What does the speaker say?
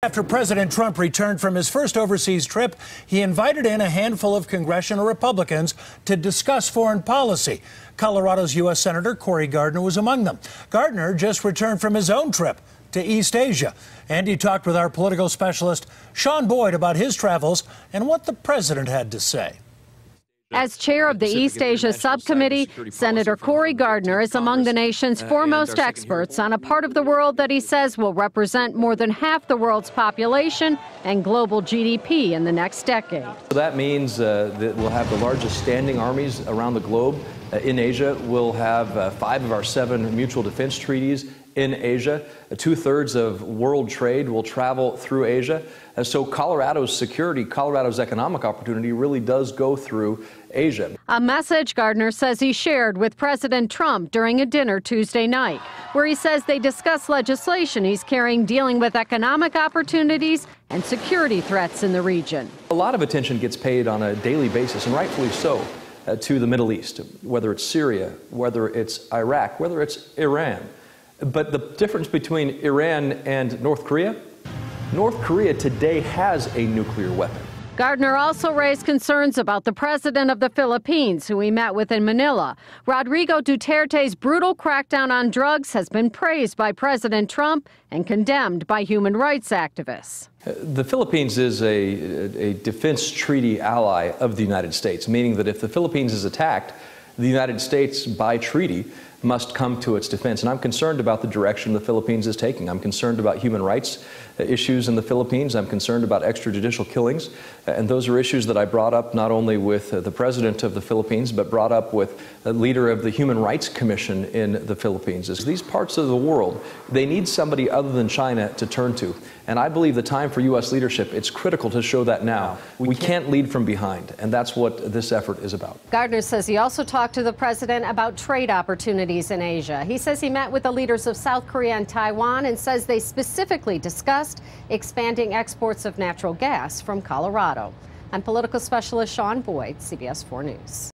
After President Trump returned from his first overseas trip, he invited in a handful of congressional Republicans to discuss foreign policy. Colorado's U.S. Senator Cory Gardner was among them. Gardner just returned from his own trip to East Asia, and he talked with our political specialist Sean Boyd about his travels and what the president had to say. As chair of the East Asia Subcommittee, Senator Cory Gardner is among the nation's foremost experts on a part of the world that he says will represent more than half the world's population and global GDP in the next decade. That means that we'll have the largest standing armies around the globe. In Asia, we'll have 5 of our 7 mutual defense treaties in Asia. 2/3 of world trade will travel through Asia. So Colorado's security, Colorado's economic opportunity really does go through Asia. A message Gardner says he shared with President Trump during a dinner Tuesday night, where he says they discussed legislation he's carrying dealing with economic opportunities and security threats in the region. A lot of attention gets paid on a daily basis, and rightfully so, to the Middle East, whether it's Syria, whether it's Iraq, whether it's Iran. But the difference between Iran and North Korea today has a nuclear weapon. Gardner also raised concerns about the president of the Philippines, who he met with in Manila. Rodrigo Duterte's brutal crackdown on drugs has been praised by President Trump and condemned by human rights activists. The Philippines is a defense treaty ally of the United States, meaning that if the Philippines is attacked, the United States, by treaty, must come to its defense. And I'm concerned about the direction the Philippines is taking. I'm concerned about human rights issues in the Philippines. I'm concerned about extrajudicial killings. And those are issues that I brought up not only with the president of the Philippines, but brought up with the leader of the Human Rights Commission in the Philippines. These parts of the world, they need somebody other than China to turn to. And I believe the time for U.S. leadership, it's critical to show that now. We can't lead from behind, and that's what this effort is about. Gardner says he also talked to the president about trade opportunities in Asia. He says he met with the leaders of South Korea and Taiwan and says they specifically discussed expanding exports of natural gas from Colorado. I'm political specialist Sean Boyd, CBS 4 News.